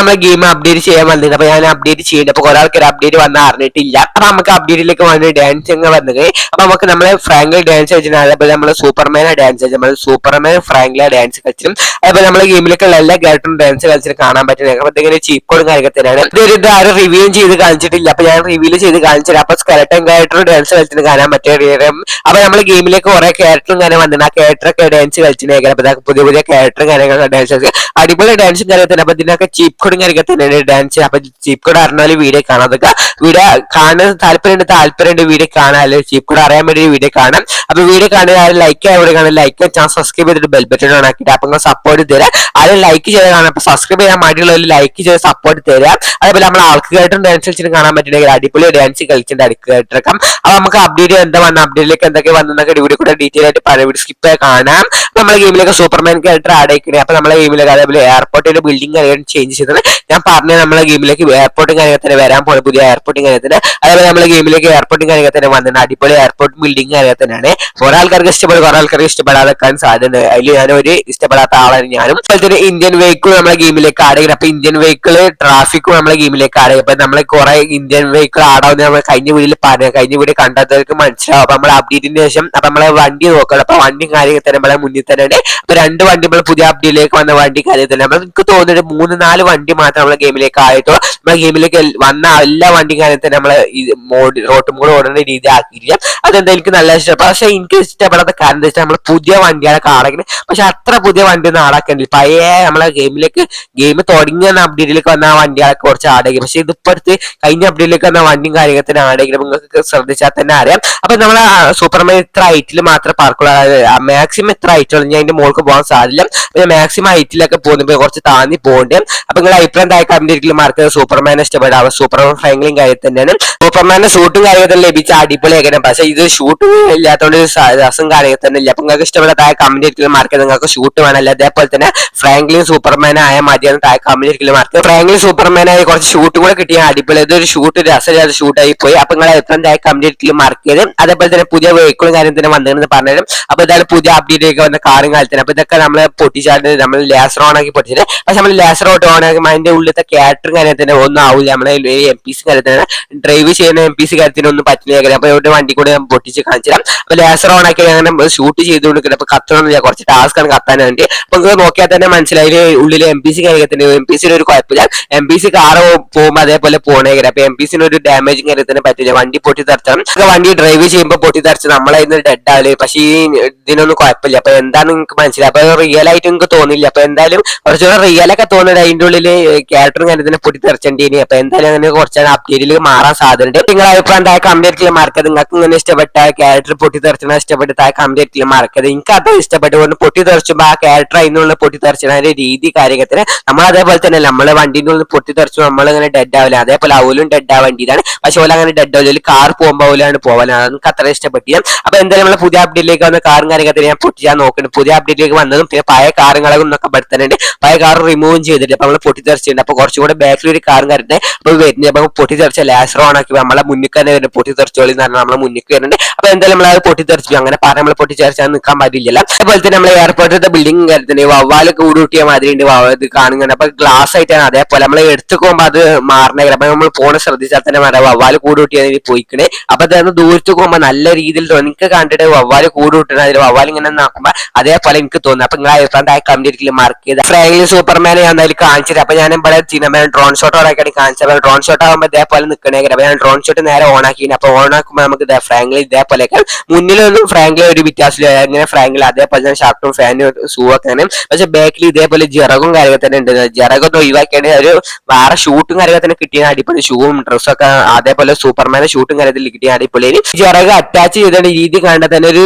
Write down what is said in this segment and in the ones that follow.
നമ്മളെ game update ചെയ്യാൻ വന്നത്. അപ്പൊ ഞാൻ അപ്ഡേറ്റ് ചെയ്യുന്നുണ്ട്. അപ്പൊ കുറെ ആൾക്കാർ അപ്ഡേറ്റ് വന്നാൽ അറിഞ്ഞിട്ടില്ല. അപ്പൊ നമുക്ക് അപ്ഡേറ്റിലേക്ക് വന്ന് ഡാൻസ് അങ്ങ് വന്നത്. അപ്പൊ നമുക്ക് നമ്മളെ ഫ്രാങ്കിൽ ഡാൻസ് കളിച്ചിട്ടുണ്ട്. അതേപോലെ നമ്മള് സൂപ്പർമാനെ ഡാൻസ് കളിച്ചു. നമ്മൾ സൂപ്പർമാൻ ഫ്രാങ്കിലെ ഡാൻസ് കളിച്ചിട്ടും അതേപോലെ നമ്മളെ ഗെയിമിലേക്കുള്ള എല്ലാ ക്യാരക്ടറും ഡാൻസ് കളിച്ചിട്ട് കാണാൻ പറ്റുന്നത്. അപ്പൊ ഇങ്ങനെ ചീപ്പ് കോഡും കാര്യങ്ങൾ തന്നെയാണ്. ഇത് ആരും റിവ്യൂ ചെയ്ത് കാണിച്ചിട്ടില്ല. അപ്പൊ ഞാൻ റിവ്യൂ ചെയ്ത് കാണിച്ചിട്ട് അപ്പൊ സ്കെലട്ടൻ ക്യാരക്ടർ ഡാൻസ് കളിച്ചിട്ട് കാണാൻ പറ്റിയ. അപ്പൊ നമ്മളെ ഗെയിമിലേക്ക് കുറെ ക്യാരക്ടറും കാര്യം വന്നിട്ടുണ്ട്. ആ ക്യാരക്ടറൊക്കെ ഡാൻസ് കളിച്ചിട്ടുണ്ടെങ്കിൽ അപ്പൊ പുതിയ പുതിയ ക്യാരക്ടറും കാര്യങ്ങളൊക്കെ ഡാൻസ് കളിച്ച് അടിപൊളി ഡാൻസും കാര്യത്തിൽ. അപ്പൊ ഇതിനൊക്കെ ചീപ്പ് കോഡും കാര്യങ്ങൾ തന്നെയാണ് ഡാൻസ്. അപ്പൊ ചീപ്പ് കോഡ് അറിഞ്ഞാലും വീഡിയോ കാണാം. അതൊക്കെ വീഡിയോ കാണാൻ താല്പര്യമുണ്ട് വീഡിയോ കാണാൻ. ചീപ്പ് കോഡ് അറിയാൻ വേണ്ടി വീഡിയോ കാണാം. അപ്പൊ വീഡിയോ കാണാൻ ലൈക്ക് ആയി കാണാൻ ലൈക്ക് ചാനൽ സബ്സ്ക്രൈബ് ചെയ്തിട്ട് ബെൽ ബട്ടൺ ഓൺ ആക്കിയിട്ട് അപ്പൊ നിങ്ങൾ സപ്പോർട്ട് തരാം. ആരും ലൈക്ക് ചെയ്ത് കാണാം. അപ്പൊ സബ്സ്ക്രൈബ് ചെയ്യാൻ വേണ്ടിയുള്ളവർ ലൈക്ക് ചെയ്ത് സപ്പോർട്ട് തരാം. അതേപോലെ നമ്മൾ ആൾക്കായിട്ടും ഡാൻസ് കളിച്ചിട്ട് കാണാൻ പറ്റുന്നെങ്കിൽ അടിപൊളി ഡാൻസ് കളിച്ചിട്ട് അടുക്കായിട്ടിറക്കാം. അപ്പൊ നമുക്ക് അപ്ഡേറ്റ് എന്താ വന്ന അപ്ഡേറ്റിലേക്ക് എന്തൊക്കെ വന്നൊക്കെ വീഡിയോ കൂടെ ഡീറ്റെയിൽ ആയിട്ട് പറയാം. സ്കിപ്പ് ആയി കാണാം. നമ്മളെ ഗെയിമിലേക്ക് സൂപ്പർമാൻ ക്യാരക്ടർ ആഡ് ആയിക്കണേ. അപ്പൊ നമ്മളെ ഗെയിമിലേക്ക് അതേപോലെ എയർപോർട്ടിന്റെ ബിൽഡിംഗ് കാര്യങ്ങൾ ചേഞ്ച് ചെയ്തത് ഞാൻ പറഞ്ഞ നമ്മളെ ഗെയിമിലേക്ക് എയർപോർട്ടും കാര്യത്തിൽ വരാൻ പോലെ പുതിയ എയർപോർട്ടും കാര്യത്തിന്. അതേപോലെ നമ്മളെ ഗെയിമിലേക്ക് എയർപോർട്ടും കാര്യത്തിൽ വന്നിട്ടുണ്ട്. അടിപൊളി എയർപോർട്ട് ബിൽഡിംഗ് കാര്യത്തിനാണ്. കുറെ ആൾക്കാർക്ക് ഇഷ്ടപ്പെടും, കുറെ ആൾക്കാർക്ക് ഇഷ്ടപ്പെടാതെക്കാൻ സാധ്യത. അതിൽ ഞാനൊരു ഇഷ്ടപ്പെടാത്ത ആളാണ് ഞാനും. അതുപോലെ ഇന്ത്യൻ വെഹിക്കിൾ നമ്മളെ ഗെയിമിലേക്ക് ആഡ് ചെയ്യണം. അപ്പൊ ഇന്ത്യൻ വെഹിക്കിൾ ട്രാഫിക്കും നമ്മളെ ഗെയിമിലേക്ക് ആഡ് ചെയ്യും. അപ്പൊ നമ്മളെ കുറെ ഇന്ത്യൻ വെഹിക്കിൾ ആടാവുന്ന നമ്മൾ കഴിഞ്ഞ വീഡിയോയിൽ പറഞ്ഞു. കഴിഞ്ഞ വീഡിയോ കണ്ടവർക്ക് മനസ്സിലാവും. അപ്പൊ നമ്മളെ അപ്ഡേറ്റിന് ശേഷം അപ്പൊ നമ്മളെ വണ്ടി നോക്കണം. അപ്പൊ വണ്ടിയും കാര്യങ്ങൾ തന്നെ നമ്മളെ മുന്നിൽ തന്നെ ഉണ്ട്. അപ്പൊ 2 വണ്ടി നമ്മൾ പുതിയ അപ്ഡേറ്റിലേക്ക് വന്ന വണ്ടി കാര്യത്തിൽ നമ്മൾ എനിക്ക് തോന്നുന്നത് 3-4 വണ്ടി മാത്രം നമ്മളെ ഗെയിമിലേക്ക് ആയിട്ടോ. നമ്മളെ ഗെയിമിലേക്ക് വന്ന എല്ലാ വണ്ടി കാര്യത്തിൽ നമ്മളെ റോട്ടും കൂടെ ഓടുന്ന രീതി ആക്കിയിരിക്കാം. അതെന്താ എനിക്ക് നല്ല ഇഷ്ടം. പക്ഷെ എനിക്ക് ഇഷ്ടപ്പെടാത്ത കാരണം എന്താ വെച്ചാൽ നമ്മൾ പുതിയ വണ്ടികളൊക്കെ ആടാക്കുന്നത്. പക്ഷെ അത്ര പുതിയ വണ്ടി ഒന്നും ആടാക്കണ്ടില്ല. പഴയ നമ്മളെ ഗെയിമിലേക്ക് ഗെയിം തുടങ്ങിയ അപ്ഡേറ്റിലേക്ക് വന്ന വണ്ടികളൊക്കെ കുറച്ച് ആടേക്കും. പക്ഷെ ഇതിപ്പോ അടുത്ത് കഴിഞ്ഞ അപ്ഡേറ്റിലേക്ക് വന്ന വണ്ടിയും കാര്യത്തിന് ആടേക്കും. നിങ്ങൾക്ക് ശ്രദ്ധിച്ചാൽ തന്നെ അറിയാം. അപ്പൊ നമ്മളെ സൂപ്പർമാൻ ഇത്ര ഹൈറ്റിൽ മാത്രമേ പാർക്കുള്ളൂ. മാക്സിമം ഇത്ര ഹൈറ്റുള്ളൂ. ഞാൻ അതിന്റെ മുകൾക്ക് പോകാൻ സാധില്ല. പിന്നെ മാക്സിമം ഹൈറ്റിലൊക്കെ പോകുമ്പോൾ കുറച്ച് താന്നി പോകണ്ടേ. അപ്പൊ നിങ്ങൾ അഭിപ്രായം താഴെ കമന്റിൽ മാർക്ക് സൂപ്പർമാനെ ഇഷ്ടപ്പെടാം. സൂപ്പർമാൻ ഫ്രാങ്ക്ലിൻ കാര്യം തന്നെയാണ്. സൂപ്പർമാന്റെ ഷൂട്ടും കാര്യത്തിൽ ലഭിച്ച അടിപൊളിയാക്കണം. പക്ഷെ ഇത് ഷൂട്ട് ഇല്ലാത്തതുകൊണ്ട് രസം കാര്യങ്ങൾ തന്നെ ഇല്ല. അപ്പൊ നിങ്ങൾക്ക് ഇഷ്ടപ്പെട്ട താഴെ കമന്റ് മാർക്ക് നിങ്ങൾക്ക് ഷൂട്ട് വേണമല്ല. അതേപോലെ തന്നെ ഫ്രാങ്ക്ലിൻ സൂപ്പർമാൻ ആയ മതിയെന്ന് താഴെ കമന്റ് മാർക്ക്. ഫ്രാങ്ക്ലിൻ സൂപ്പർമാനായി കുറച്ച് ഷൂട്ട് കൂടെ കിട്ടിയ അടിപൊളി. ഇതൊരു ഷൂട്ട് രസമില്ലാത്ത ഷൂട്ടായി പോയി. അപ്പൊ നിങ്ങൾ അഭിപ്രായം താഴെ കമന്റ് മാർക്ക് ചെയ്ത് അതേപോലെ തന്നെ പുതിയ വെഹിക്കിളും കാര്യം തന്നെ വന്നതെന്ന് പറഞ്ഞുതരും. അപ്പൊ ഇതാണ് പുതിയ അപ്ഡേറ്റിലേക്ക് വന്ന കാറും കാലത്തിന്. അപ്പൊ ഇതൊക്കെ നമ്മളെ പൊട്ടിച്ചാട്ട് നമ്മൾ ലേസർ ഓൺ ആക്കി പൊട്ടിച്ചിട്ട്. പക്ഷെ നമ്മൾ ലേസർ ഓട്ട് ഓൺ ആക്കി അതിന്റെ ഉള്ളിലത്തെ ക്യാരക്ടറും കാര്യത്തിന് ഒന്നും ആവില്ല. നമ്മളെ MP കാര്യത്തിന് ഡ്രൈവ് ചെയ്യുന്ന MP കാര്യത്തിന് ഒന്നും പറ്റില്ല. അപ്പൊ ഇവിടെ വണ്ടി കൂടെ പൊട്ടിച്ച് കാണിച്ചിടാം. അപ്പൊ ലേസർ ഓൺ ആക്കി അങ്ങനെ ഷൂട്ട് ചെയ്തുകൊണ്ടിരിക്കുന്നത്. അപ്പൊ കത്തണമെന്നില്ല, കുറച്ച് ടാസ്ക് ആണ് കത്താൻ വേണ്ടി. അപ്പൊ നിങ്ങൾക്ക് നോക്കിയാൽ തന്നെ മനസ്സിലായി ഉള്ളിൽ MP കാര്യത്തിന് MP ഒരു കുഴപ്പമില്ല. MP കാറ് പോകുമ്പോൾ അതേപോലെ പോണേക്കര. അപ്പൊ MP ഒരു ഡാമേജും കാര്യത്തിന് പറ്റില്ല. വണ്ടി പൊട്ടി തെറിച്ചാണ്. വണ്ടി ഡ്രൈവ് ചെയ്യുമ്പോൾ പൊട്ടി തെറിച്ച് നമ്മളതിന് ഡെഡ് ആവില്ല. പക്ഷെ ഈ ഇതിനൊന്നും കുഴപ്പമില്ല. അപ്പൊ എന്താണ് നിങ്ങൾക്ക് മനസ്സിലായി. അപ്പൊ റിയൽ ആയിട്ട് നിങ്ങൾക്ക് തോന്നില്ല. അപ്പൊ എന്തായാലും കുറച്ചുകൂടെ റിയൽ ഒക്കെ തോന്നുന്നത് അതിന്റെ ഉള്ളില് ക്യാരക്ടറും കാര്യത്തിന് പൊട്ടി തെറിച്ചേണ്ടി. അപ്പൊ എന്തായാലും അങ്ങനെ കുറച്ച് അപ്ഡേറ്റിൽ മാറാൻ സാധ്യതയുണ്ട്. നിങ്ങളുടെ അഭിപ്രായം താഴെ കമന്റിൽ മാർക്കത്. നിങ്ങൾക്ക് ഇങ്ങനെ ഇഷ്ടപ്പെട്ട ക്യാരക്ടർ പൊട്ടി തെറിച്ചാൽ ഇഷ്ടപ്പെട്ട് താഴെ കമന്റിൽ മാർക്കത്. എനിക്ക് അത് ഇഷ്ടപ്പെട്ടുകൊണ്ട് പൊട്ടി തെറിച്ചുമ്പോൾ ആ ക്യാരക്ടർ അതിനുള്ള പൊട്ടി തെറിച്ചാൽ അതിന്റെ രീതി കാര്യത്തിന് നമ്മൾ അതേപോലെ തന്നെ നമ്മളെ വണ്ടിന്റെ ഉള്ളിൽ പൊട്ടി തെറിച്ചു നമ്മളിങ്ങനെ ഡെഡ് ആവില്ല. അതേപോലെ അവലും ഡെഡ് ആവേണ്ടിയിട്ടാണ്. പക്ഷെ ഓല അങ്ങനെ ഡെഡ് ആവില്ല. കാർ പോകുമ്പോൾ അവലാണ് പോകാനാണ്. എനിക്ക് അത്ര ഇഷ്ടപ്പെട്ടില്ല. അപ്പൊ എന്തായാലും നമ്മളെ പുതിയ അപ്ഡേറ്റിലേക്ക് വന്ന കാറും കാര്യത്തിൽ ഞാൻ പൊട്ടിച്ചാൽ നോക്കുന്നുണ്ട്. പുതിയ അപ്ഡേറ്റിലേക്ക് വന്നതും പിന്നെ പഴയ കാറുകളൊക്കെ ഒന്നൊക്കെ പെടുത്തുന്നുണ്ട്. പഴയ കാർ റിമൂവും ചെയ്തിട്ട് അപ്പൊ നമ്മൾ പൊട്ടി തെറിച്ചിട്ടുണ്ട്. അപ്പൊ കുറച്ചുകൂടെ ബാക്കിൽ ഒരു കാറും കാര്യത്തെ അപ്പൊ വരുന്നത്. അപ്പൊ പൊട്ടി തെറിച്ച ലാസർ ഓൺ ആക്കി നമ്മളെ മുന്നിൽ തന്നെ വരുന്നത്. പൊട്ടി തെറിച്ചോളി എന്ന് പറഞ്ഞാൽ നമ്മളെ മുന്നിൽ വരുന്നുണ്ട്. അപ്പൊ എന്തായാലും നമ്മൾ അത് പൊട്ടി തെറിച്ചു. അങ്ങനെ പറഞ്ഞ നമ്മൾ പൊട്ടി തെറിച്ചാൽ നിൽക്കാൻ പറ്റില്ല. അതുപോലെ തന്നെ നമ്മൾ എയർപോർട്ടിന്റെ ബിൽഡിംഗ് കാര്യത്തിന് വവ്വാല് കൂടികൂട്ടിയ മാതിരി ഉണ്ട്. ഇത് കാണുന്നുണ്ട്. അപ്പൊ ഗ്ലാസ് ആയിട്ടാണ്. അതേപോലെ നമ്മൾ എടുത്തു പോകുമ്പോൾ അത് മാറണേ. അപ്പൊ നമ്മൾ ഫോണ് ശ്രദ്ധിച്ചാൽ തന്നെ പറയാം വവ്വാല് കൂടുകൂട്ടിയതിന് പോയിക്കണേ. അപ്പൊ അതൊന്ന് ദൂരത്ത് പോകുമ്പോൾ നല്ല രീതിയിൽ തോന്നി. എനിക്ക് കണ്ടിട്ട് വവ്വാല് കൂടുകൂട്ടണ അതിൽ വവ്വാൽ ഇങ്ങനെ നോക്കുമ്പോൾ അതേപോലെ എനിക്ക് തോന്നുന്നു. അപ്പൊ നിങ്ങൾ അഭിപ്രായം കമന്റിൽ മാർക്ക് ചെയ്ത് ഫ്രാങ്ക്ലിൻ സൂപ്പർമാനെ ഞാൻ എന്തായാലും കാണിച്ചിട്ട്. അപ്പൊ ഞാൻ ഇവിടെ സിനിമ ഡ്രോൺ ഷോട്ട് ഓണാക്കി കാണിച്ചത്. ഡ്രോൺ ഷോട്ട് ആകുമ്പോൾ ഇതേപോലെ നിൽക്കണേ. അപ്പൊ ഞാൻ ഡ്രോൺ ഷോട്ട് നേരെ ഓൺ ആക്കി. അപ്പൊ ഓൺ ആക്കുമ്പോൾ നമുക്ക് ഫ്രാങ്ക്ലിൻ ഇതേപോലെ മുന്നിലൊന്നും ഫ്രാങ്ക്ലിൻ ഒരു വ്യത്യാസമില്ല. അങ്ങനെ ഫ്രാങ്ക്ലിൻ അതേപോലെ തന്നെ ഷർട്ടും ഫാനും ഷൂ ഒക്കെ. പക്ഷെ ബാക്കിൽ ഇതേപോലെ ജെറകും കാര്യങ്ങൾ തന്നെ ഉണ്ട്. ജെറകൊന്നും ഒഴിവാക്കിയാണ് ഒരു വേറെ ഷൂട്ടും കാര്യങ്ങൾ തന്നെ കിട്ടിയ അടിപൊളി ഷൂവും ഡ്രസ്സൊക്കെ. അതേപോലെ സൂപ്പർമാന്റെ ഷൂട്ടും കാര്യത്തിൽ കിട്ടിയ അടിപൊളി. ജെറക് അറ്റാച്ച് ചെയ്ത രീതി കണ്ടാൽ തന്നെ ഒരു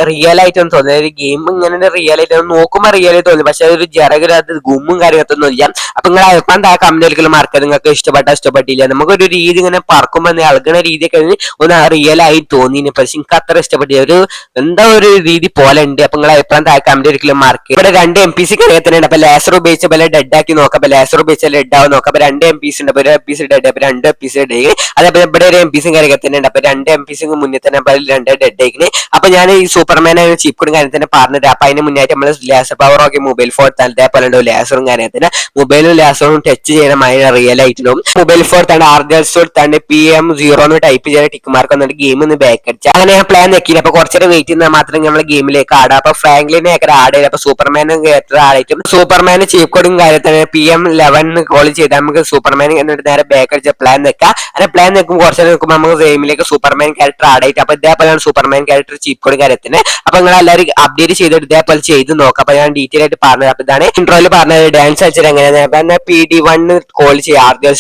റിയൽ ആയിട്ടൊന്നും തോന്നുന്നത്. ഒരു ഗെയിം ഇങ്ങനെ റിയൽ ആയിട്ട് നോക്കുമ്പോൾ റിയൽ ആയിട്ട് തോന്നി. പക്ഷെ ഒരു ജെറകിൽ അത് ഗുമ്മും കാര്യത്തൊന്നും ഇല്ല. അപ്പൊ നിങ്ങൾ അഭിപ്രായം കമന്റിൽ മാർക്ക് നിങ്ങൾക്ക് ഇഷ്ടപ്പെട്ടില്ല. നമുക്കൊരു രീതി ഇങ്ങനെ പറക്കുമ്പോൾ ഇളകുന്ന രീതിയൊക്കെ ഒന്ന് റിയൽ ആയി തോന്നി. പക്ഷെ എനിക്ക് അത്ര ഇഷ്ടപ്പെട്ടില്ല. ഒരു എന്താ ഒരു രീതി പോലെ ഉണ്ട്. അപ്പൊ നിങ്ങൾ അഭിപ്രായം കമന്റിൽ മാർക്ക്. ഇവിടെ 2 MP കാര്യത്തിനുണ്ട്. അപ്പൊ ലേസർ ഉപയോഗിച്ച് പോലെ ഡെഡ് ആക്കി നോക്കാം. അപ്പൊ ലേസർ ഉപയോഗിച്ച് ഡെഡ് ആവും നോക്കാം. അപ്പൊ 2 MP ഉണ്ട്. അപ്പൊ ഒരു MP ഡെഡ്. അപ്പൊ 2 MP ഡെഡ്. അതേപോലെ ഇവിടെ ഒരു MP കാര്യത്തിനുണ്ട്. അപ്പൊ 2 MP മുന്നിൽ തന്നെ 2 ഡെഡ് ആയിക്കണേ. അപ്പൊ ഞാൻ ഈ സൂപ്പർമാനെ ചീപ്പ് കോഡും കാര്യത്തിന് പറഞ്ഞിട്ട്. അപ്പൊ അതിന് മുന്നായിട്ട് നമ്മൾ ലേസർ പവർ ഒക്കെ മൊബൈൽ ഫോൺ അതേപോലെ ഉണ്ടോ ലേസറും കാര്യത്തിന് മൊബൈലും ലാപ്ടോപ്പും ടച്ച് ചെയ്യണമായ റിയൽ ആയിട്ടും മൊബൈൽ ഫോർ തന്നെ ആർജൽ തന്നെ PM0 എന്ന് ടൈപ്പ് ചെയ്ത ടിക്ക് മാർക്ക് വന്നിട്ട് ഗെയിം ഒന്ന് ബാക്ക് അടിച്ചു. അങ്ങനെ ഞാൻ പ്ലാൻ നോക്കിയില്ല. അപ്പൊ കുറച്ചേരം വെയിറ്റ് ചെയ്താൽ മാത്രം നമ്മൾ ഗെയിമിലേക്ക് ആടാം. അപ്പൊ ഫ്രാങ്ക്ലിനെ ആഡ് ചെയ്ത് അപ്പൊ സൂപ്പർമാനും ആയിട്ടും സൂപ്പർമാന് ചീഫ് കോഡും കാര്യത്തിന് PM11 കോൾ ചെയ്താൽ നമുക്ക് സൂപ്പർമാൻ എന്നിട്ട് നേരെ ബാക്ക് അടിച്ച പ്ലാൻ വെക്കാം. അങ്ങനെ പ്ലാൻ വെക്കുമ്പോൾ കുറച്ചേരം നോക്കുമ്പോൾ നമുക്ക് ഗെയിമിലേക്ക് സൂപ്പർമാൻ ക്യാരക്ടർ ആഡ് ആയിട്ട് അപ്പൊ ഇതേപോലെയാണ് സൂപ്പർമാൻ ക്യാരക്ടർ ചീഫ് കോഡ് കാര്യത്തിന്. അപ്പൊ നിങ്ങൾ എല്ലാവരും അപ്ഡേറ്റ് ചെയ്തിട്ട് ഇതേപോലെ ചെയ്ത് നോക്കാം. അപ്പൊ ഞാൻ ഡീറ്റെയിൽ ആയിട്ട് പറഞ്ഞത്. അപ്പൊ ഇതാണ് ഇൻട്രോയിൽ പറഞ്ഞത് ഡാൻസ് കളിച്ചത് എങ്ങനെയാണ്. PD1 കോൾ ചെയ്യുക. ആർജൽ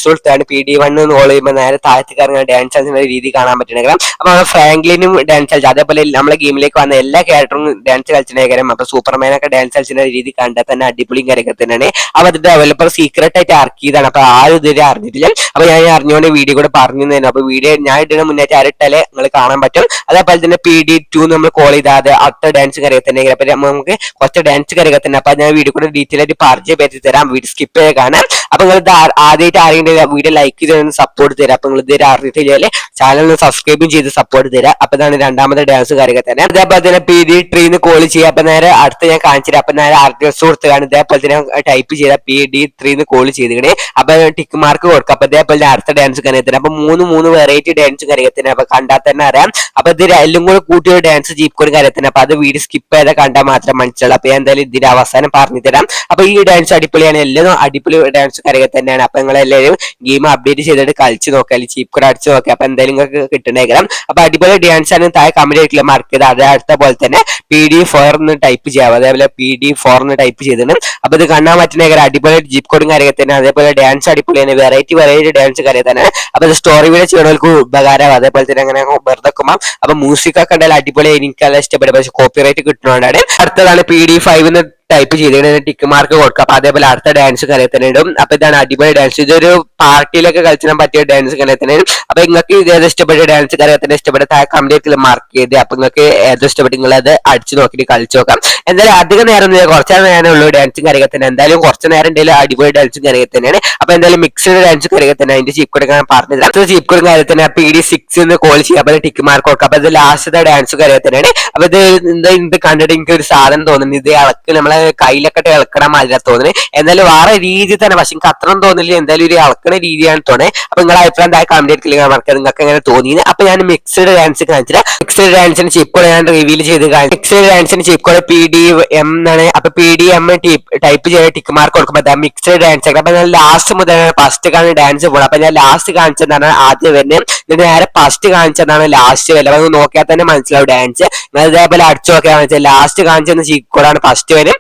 PD1 കോൾ ചെയ്യുമ്പോൾ നേരെ താഴത്തേക്ക് ഇറങ്ങുന്ന ഡാൻസ് കളിക്കുന്ന രീതി കാണാൻ പറ്റുന്ന. അപ്പൊ ഫ്രാങ്ക്ലിനും ഡാൻസ് കളിച്ചു. അതേപോലെ നമ്മളെ ഗെയിമിലേക്ക് വന്ന എല്ലാ ക്യാരക്ടറും ഡാൻസ് കളിച്ചിട്ടുണ്ടെങ്കിലും അപ്പൊ സൂപ്പർമാനൊക്കെ ഡാൻസ് കളിക്കുന്ന രീതി കണ്ടാൽ തന്നെ അടിപൊളിയും കാര്യമൊക്കെ തന്നെയാണ്. അപ്പൊ അത് ഡെവലപ്പർ സീക്രട്ട് ആയിട്ട് ആർക്കിയതാണ്. അപ്പൊ ആരും ഇതുവരെ അറിഞ്ഞിട്ടില്ല. അപ്പൊ ഞാൻ അറിഞ്ഞുകൊണ്ട് വീഡിയോ കൂടെ പറഞ്ഞു തന്നെ. അപ്പൊ വീഡിയോ ഞാൻ ഇടുന്ന മുന്നേ ആരിട്ടാലേ നിങ്ങൾ കാണാൻ പറ്റും. അതേപോലെ തന്നെ PD2 നമ്മൾ കോൾ ചെയ്താൽ അടുത്ത ഡാൻസ് കാര്യമൊക്കെ തന്നെ. അപ്പൊ നമുക്ക് കുറച്ച് ഡാൻസ് കാര്യമൊക്കെ തന്നെ. അപ്പൊ ഞാൻ വീഡിയോ കൂടെ ഡീറ്റെയിൽ ആയിട്ട് പരിചയപ്പെടുത്തി തരാം. വീഡിയോ സ്കിപ്പ് ചെയ്ത് കാണാം. അപ്പൊ നിങ്ങൾ ആദ്യമായിട്ട് ആരെങ്കിലും വീഡിയോ ലൈക്ക് ചെയ്ത് സപ്പോർട്ട് തരാം. അപ്പൊ നിങ്ങൾ ഇതുവരെ അറിഞ്ഞിട്ടില്ലേ ചാനൽ സബ്സ്ക്രൈബും ചെയ്ത് സപ്പോർട്ട് തരാം. അപ്പൊ ഇതാണ് രണ്ടാമത്തെ ഡാൻസ് കാര്യമൊക്കെ തന്നെ. അതേപോലെ തന്നെ PD3 കോൾ ചെയ്യുക. അപ്പൊ നേരെ അടുത്ത ഞാൻ കാണിച്ചിട്ട് അപ്പൊ നേരെ അഡ്രസ് കൊടുത്തതാണ്. ഇതേപോലെ തന്നെ ടൈപ്പ് ചെയ്ത PD3 കോൾ ചെയ്തിട്ട് അപ്പൊ ടിക്ക് മാർക്ക് കൊടുക്കുക. അപ്പൊ ഇതേപോലെ അടുത്ത ഡാൻസ് കാര്യത്തിന്. അപ്പൊ മൂന്ന് വെറൈറ്റി ഡാൻസ് കാര്യത്തിന്. അപ്പൊ കണ്ടാൽ തന്നെ അറിയാം. അപ്പൊ ഇത് എല്ലാം കൂടെ കൂട്ടിയൊരു ഡാൻസ് ജീപ്പ് കോഡ് കാര്യത്തിന്. അപ്പൊ അത് വീഡിയോ സ്കിപ്പ് ചെയ്താൽ കണ്ടാൽ മാത്രം മനസ്സിലാവും. അപ്പൊ ഞാൻ എന്തായാലും ഇതിന്റെ അവസാനം പറഞ്ഞു തരാം. അപ്പൊ ഈ ഡാൻസ് അടിപൊളിയാണ്. എല്ലാം അടിപൊളി ഡാൻസ് കാര്യമൊക്കെ തന്നെയാണ്. അപ്പൊ നിങ്ങൾ എല്ലാവരും ഗെയിം അപ്ഡേറ്റ് ചെയ്തിട്ട് കളിച്ച് നോക്കുക. അല്ലെങ്കിൽ ചീപ്പ് കോഡ് അടിച്ച് നോക്കുക. അപ്പൊ എന്തായാലും നിങ്ങൾക്ക് കിട്ടണേക്കാം. അപ്പൊ അടിപൊളി ഡാൻസ് ആണ്. താഴെ കമന്റ് ആയിട്ടുള്ള മാർക്ക് ചെയ്ത് അതേ അടുത്ത പോലെ തന്നെ PD4 എന്ന് ടൈപ്പ് ചെയ്യാം. അതേപോലെ PD4 എന്ന് ടൈപ്പ് ചെയ്തിട്ടുണ്ട്. അപ്പൊ ഇത് കാണാൻ പറ്റുന്ന അടിപൊളി ജീപ്പ് കോഡും കാര്യമൊക്കെ തന്നെ. അതേപോലെ ഡാൻസ് അടിപൊളിയാണ്. വെറൈറ്റി ഡാൻസ് കാര്യം തന്നെ. അപ്പൊ സ്റ്റോറി വീഡിയോ ചെയ്യണവർക്ക് ഉപകാരം. അതേപോലെ തന്നെ അങ്ങനെ വെറുതെ അപ്പൊ മ്യൂസിക് ഒക്കെ ഉണ്ടെങ്കിൽ അടിപൊളി. എനിക്കെല്ലാം ഇഷ്ടപ്പെടും. പക്ഷെ കോപ്പിറൈറ്റ് കിട്ടുന്നതുകൊണ്ടാണ്. അടുത്തതാണ് PD5 എന്ന് ടൈപ്പ് ചെയ്തിട്ട് ടിക്ക് മാർക്ക് കൊടുക്കുക. അപ്പൊ അതേപോലെ അടുത്ത ഡാൻസ് കാര്യത്തിന് ഇടും. അപ്പൊ ഇതാണ് അടിപൊളി ഡാൻസ്. ഇതൊരു പാർട്ടിയിലൊക്കെ കളിച്ചാൻ പറ്റിയ ഡാൻസ് കാര്യത്തിന്. അപ്പൊ നിങ്ങൾക്ക് ഇത് ഇഷ്ടപ്പെട്ട ഡാൻസ് കാര്യത്തിന് ഇഷ്ടപ്പെട്ട കമന്റ് മാർക്ക് ചെയ്ത് അപ്പൊ നിങ്ങൾക്ക് ഏത് ഇഷ്ടപ്പെട്ട് നിങ്ങൾ അത് അടിച്ചു നോക്കിയിട്ട് കളിച്ചു നോക്കാം. എന്തായാലും അധികം നേരം കുറച്ച് നേരം ഉള്ളൂ ഡാൻസും കാര്യത്തിന്. എന്തായാലും കുറച്ച് നേരം ഉണ്ടെങ്കിൽ അടിപൊളി ഡാൻസും കാര്യത്തിൽ തന്നെയാണ്. അപ്പൊ എന്തായാലും മിക്സ്ഡ് ഡാൻസ് കാര്യത്തിൽ തന്നെ അതിന്റെ ചീപ്പ് കോഡ് ഞാൻ പറഞ്ഞത്. ചീപ്പ് കോഡ് കാര്യത്തിന് PD6 എന്ന് കോൾ ചെയ്യുക. അപ്പൊ ടിക്ക് മാർക്ക് കൊടുക്കുക. അപ്പൊ ഇത് ലാസ്റ്റത്തെ ഡാൻസ് കാര്യത്തിൽ തന്നെയാണ്. അപ്പൊ ഇത് കണ്ടിട്ട് എനിക്ക് ഒരു സാധനം തോന്നുന്നു. ഇത് ഇളക്ക് നമ്മളെ കയ്യിലൊക്കെ ഇളക്കണ മാതിരി തോന്നുന്നത്. എന്തായാലും വേറെ രീതി തന്നെ. പക്ഷെ എനിക്ക് അത്രയും തോന്നില്ല. എന്തായാലും ഒരു ഇളക്കണ രീതിയാണ് തോന്നുന്നത്. അപ്പൊ നിങ്ങൾ അഭിപ്രായം എന്തായാലും കമന്റ് മാർക്ക് നിങ്ങൾക്ക് എങ്ങനെ തോന്നിയത്. അപ്പൊ ഞാൻ മിക്സ്ഡ് ഡാൻസ് കാണിച്ചിട്ട് മിക്സ്ഡ് ഡാൻസിന് ചീപ്പ് കോഡ് ഞാൻ റിവീൽ ചെയ്ത് കാണിച്ചു. മിക്സ്ഡ് ഡാൻസിന് ചീപ്പ് കോഡ് PDM എന്നാണ്. അപ്പൊ PDM ടൈപ്പ് ചെയ്ത് ടിക്ക് മാർക്ക് കൊടുക്കുമ്പോൾ മിക്സ്ഡ് ഡാൻസ്. അപ്പൊ ഞാൻ ലാസ്റ്റ് മുതൽ ഫസ്റ്റ് കാണുന്ന ഡാൻസ് പോകണം. അപ്പൊ ഞാൻ ലാസ്റ്റ് കാണിച്ചതാണ് ആദ്യം വരുന്നത്. എന്നിട്ട് നേരെ ഫസ്റ്റ് കാണിച്ചതാണ് ലാസ്റ്റ് വരും. അപ്പൊ നോക്കിയാൽ തന്നെ മനസ്സിലാവും ഡാൻസ്. നിങ്ങൾ ഇതേപോലെ അടിച്ചു നോക്കിയാൽ വെച്ചാൽ ലാസ്റ്റ് കാണിച്ചെന്ന് ചീപ്പ് കോഡാണ് ഫസ്റ്റ് വരും.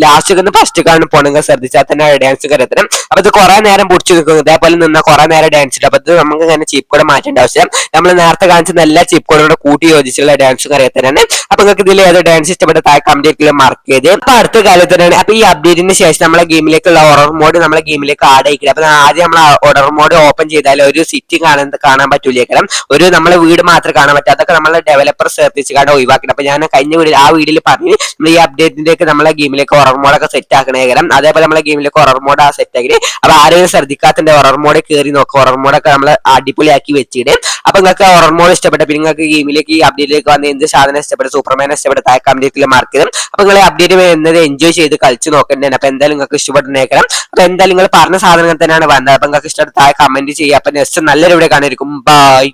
ലാസ്റ്റ് ഫസ്റ്റ് കാണുന്ന പോണെങ്കിൽ ശ്രദ്ധിച്ചാൽ തന്നെ ഡാൻസ് കരുത്തണം. അപ്പൊ ഇത് കുറെ നേരം പിടിച്ചു നിൽക്കുന്നു. ഇതേപോലെ നിന്ന കുറെ നേരം ഡാൻസ് ഇട്ട്. അപ്പൊ ഇത് നമുക്ക് ഇങ്ങനെ ചീപ്പ് കോഡ് മാറ്റേണ്ട ആവശ്യം. നമ്മൾ നേരത്തെ കാണിച്ച എല്ലാ ചീപ്പ് കോഡോടെ കൂട്ടി യോജിച്ചുള്ള ഡാൻസ് കറിയത്തനാണ്. അപ്പൊ നിങ്ങൾക്ക് ഇതിൽ ഏത് ഡാൻസ് ഇഷ്ടപ്പെട്ട താഴെ കമന്റ് മാർക്ക് ചെയ്ത്. അപ്പൊ അടുത്ത കാലത്തനാണ്. അപ്പൊ ഈ അപ്ഡേറ്റിന് ശേഷം നമ്മളെ ഗെയിമിലേക്കുള്ള ഹൊറർ മോഡ് നമ്മളെ ഗെയിമിലേക്ക് ആഡ് ആയിക്കില്ല. അപ്പൊ ആദ്യം നമ്മൾ ഹൊറർ മോഡ് ഓപ്പൺ ചെയ്താൽ ഒരു സിറ്റി കാണാൻ പറ്റൂലേ. കാരണം ഒരു നമ്മളെ വീട് മാത്രമേ കാണാൻ പറ്റും. അതൊക്കെ നമ്മളെ ഡെവലപ്പർ ശ്രദ്ധിച്ച് കാണാൻ ഒഴിവാക്കണം. അപ്പൊ ഞാൻ കഴിഞ്ഞ വീഡിയോയിൽ പറഞ്ഞു നമ്മൾ ഈ അപ്ഡേറ്റിലേക്ക് നമ്മളെ ഗെയിമിലേക്ക് ഹൊറർ മോഡൊക്കെ സെറ്റ് ആക്കണേ. കാരണം അതേപോലെ നമ്മളെ ഗെയിമിലേക്ക് ഹൊറർ മോഡ് സെറ്റ് ആക്കി. അപ്പൊ ആരെയും ശ്രദ്ധിക്കാത്തതിന്റെ ഹൊറർ മോഡ് കയറി നോക്കുക. ഹൊറർ മോഡൊക്കെ നമ്മൾ അടിപൊളിയാക്കി വെച്ചിട്ട്. അപ്പൊ നിങ്ങൾക്ക് ഹൊറർ മോഡ് ഇഷ്ടപ്പെട്ട പിന്നെ നിങ്ങൾക്ക് ഗെയിമിലേക്ക് ഈ അപ്ഡേറ്റിലേക്ക് വന്ന് എന്ത് സാധനം ഇഷ്ടപ്പെട്ട സൂപ്പർമാനെ ഇഷ്ടപ്പെട്ട താഴെ കമന്റിൽ മാർക്ക് ചെയ്യും. അപ്പൊ നിങ്ങൾ അപ്ഡേറ്റ് വരുന്നത് എൻജോയ് ചെയ്ത് കളിച്ച് നോക്കേണ്ടതാണ്. അപ്പൊ എന്തായാലും നിങ്ങൾക്ക് ഇഷ്ടപ്പെട്ടേക്കണം. അപ്പൊ എന്തായാലും നിങ്ങൾ പറഞ്ഞ സാധനങ്ങൾ തന്നെയാണ് വന്നത്. അപ്പൊ നിങ്ങൾക്ക് ഇഷ്ടപ്പെട്ട താഴെ കമന്റ് ചെയ്യുക. അപ്പൊ നെക്സ്റ്റ് നല്ലൊരു വീഡിയോ കാണാനിരിക്കും. ബൈ.